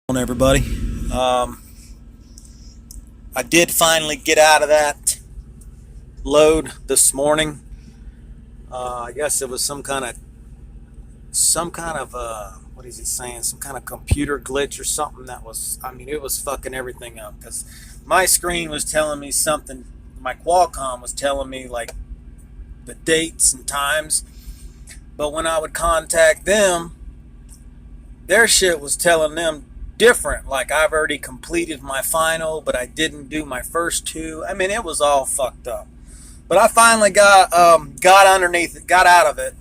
On everybody. Um, I did finally get out of that load this morning. I guess it was some kind of what is he saying? Some kind of computer glitch or something that was. I mean, it was fucking everything up because my screen was telling me something. My Qualcomm was telling me like the dates and times, but when I would contact them, their shit was telling them different. Like I've already completed my final, but I didn't do my first two. I mean, it was all fucked up. But I finally got underneath it, got out of it.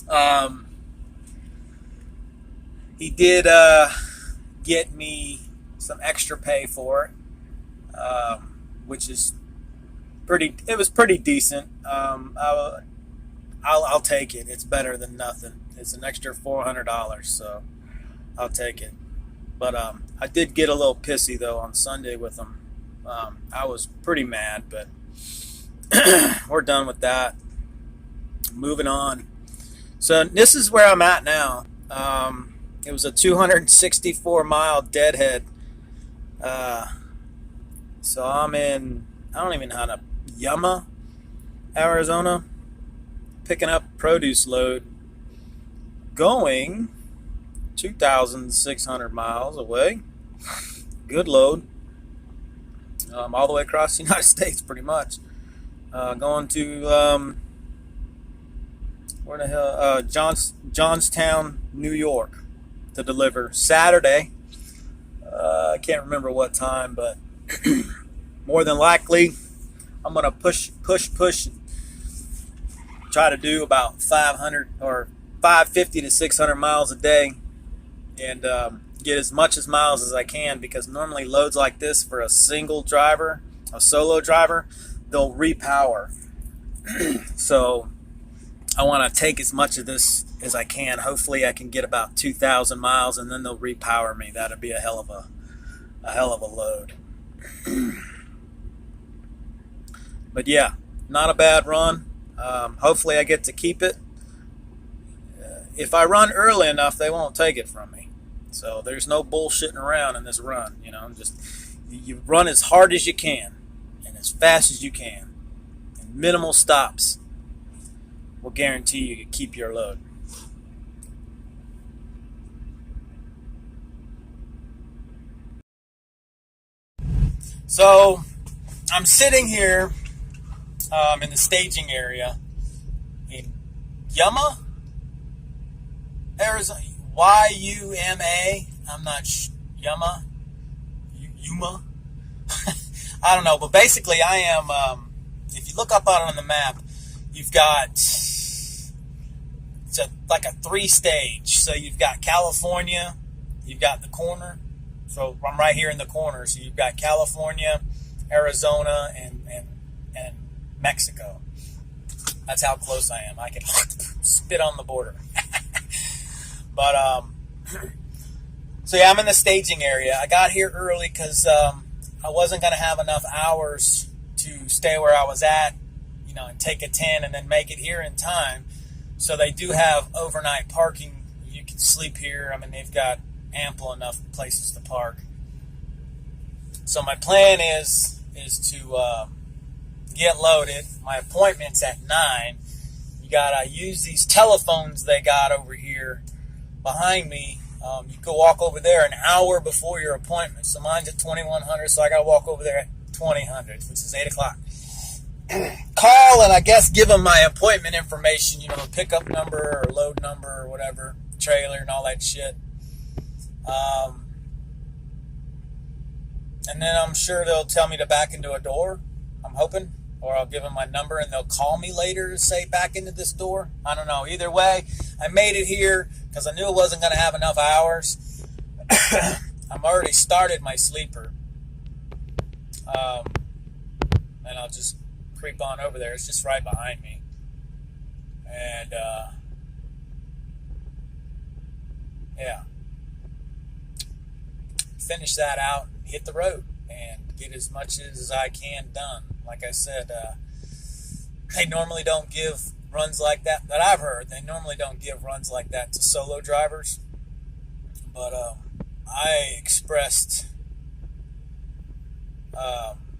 Um, he did get me some extra pay for it, which is pretty. It was pretty decent. I'll take it. It's better than nothing. It's an extra $400, so I'll take it. But I did get a little pissy though on Sunday with them. I was pretty mad, but we're done with that. Moving on. So this is where I'm at now. It was a 264 mile deadhead. So I'm in, I don't even know how to, Yuma, Arizona, picking up produce load, going 2,600 miles away. Good load. All the way across the United States, pretty much. Going to where the hell? Johnstown, New York, to deliver Saturday. I can't remember what time, but more than likely, I'm gonna push, try to do about 500 or 550 to 600 miles a day, and get as much as miles as I can, because normally loads like this for a single driver, a solo driver, they'll repower. So I want to take as much of this as I can. Hopefully I can get about 2,000 miles and then they'll repower me. That'd be a hell of a load. But yeah, not a bad run. Hopefully I get to keep it. If I run early enough, they won't take it from me. So there's no bullshitting around in this run. Just you run as hard as you can and as fast as you can, and minimal stops will guarantee you to keep your load. So I'm sitting here in the staging area in Yuma, Arizona. Yuma. I'm not Yuma. Yuma. I don't know, but basically I am. If you look up on the map, you've got like a three-stage. So you've got California, you've got the corner. So I'm right here in the corner. So you've got California, Arizona, and Mexico. That's how close I am. I can spit on the border. But so yeah, I'm in the staging area. I got here early because I wasn't going to have enough hours to stay where I was at, and take a 10 and then make it here in time. So they do have overnight parking. You can sleep here. I mean, they've got ample enough places to park. So my plan is to get loaded. My appointment's at 9. You gotta use these telephones they got over here behind me. You can walk over there an hour before your appointment. So mine's at 2100, so I gotta walk over there at 2000, which is 8 o'clock. Call and I guess give them my appointment information, pickup number or load number or whatever, trailer and all that shit. And then I'm sure they'll tell me to back into a door. I'm hoping. Or I'll give them my number and they'll call me later to say back into this door. I don't know. Either way, I made it here because I knew I wasn't going to have enough hours. I'm already started my sleeper. And I'll just creep on over there. It's just right behind me. And, yeah. Finish that out, hit the road, and get as much as I can done. Like I said, they normally don't give runs like that I've heard. They normally don't give runs like that to solo drivers. But I expressed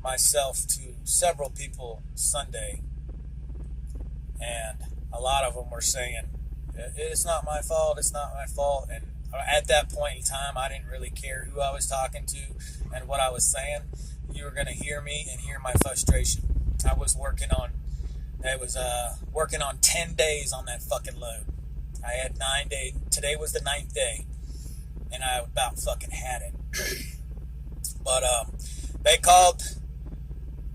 myself to several people Sunday, and a lot of them were saying, it's not my fault, it's not my fault. And at that point in time, I didn't really care who I was talking to and what I was saying. You were going to hear me and hear my frustration. I was working on 10 days on that fucking load. I had 9 days. Today was the 9th day, and I about fucking had it. But they called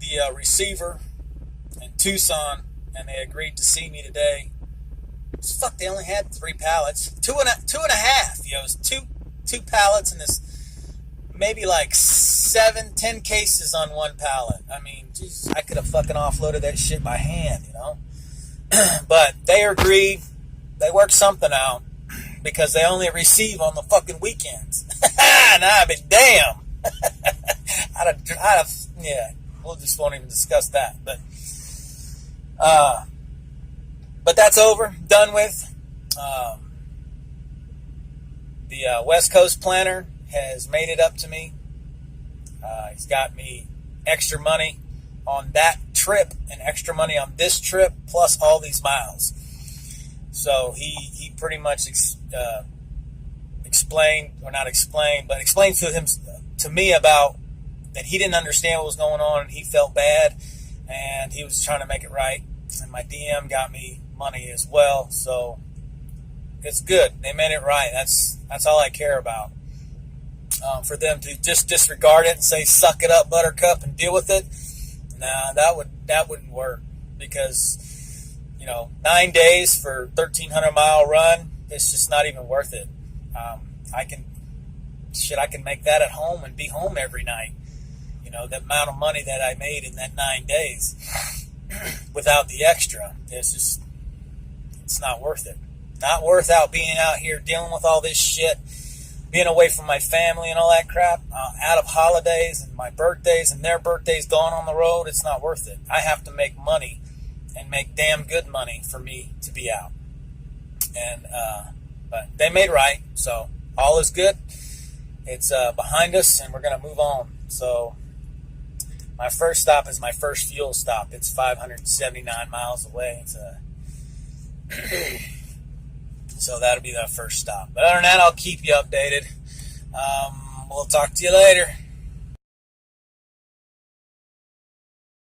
the receiver in Tucson, and they agreed to see me today. Fuck, they only had 3 pallets, two and a half. You know, it was two pallets, and this maybe like 7-10 cases on one pallet. I mean, Jesus, I could have fucking offloaded that shit by hand, you know. But they agreed. They worked something out because they only receive on the fucking weekends. And I'd be damn. I'd have, yeah. We'll just won't even discuss that, but that's over, done with. The West Coast planner has made it up to me. He's got me extra money on that trip and extra money on this trip, plus all these miles. So he pretty much explained to me about that he didn't understand what was going on, and he felt bad, and he was trying to make it right. And my DM got me money as well, so it's good. They made it right. That's all I care about. For them to just disregard it and say "suck it up, Buttercup" and deal with it, nah, that wouldn't work, because 9 days for 1,300-mile run, it's just not even worth it. I can make that at home and be home every night. The amount of money that I made in that 9 days without the extra, it's not worth it. Not worth being out here dealing with all this shit, being away from my family and all that crap, out of holidays and my birthdays and their birthdays gone on the road. It's not worth it. I have to make money, and make damn good money for me to be out. And but they made right, so all is good. It's behind us, and we're going to move on. So my first stop is my first fuel stop. It's 579 miles away. So that'll be the first stop. But other than that, I'll keep you updated. We'll talk to you later.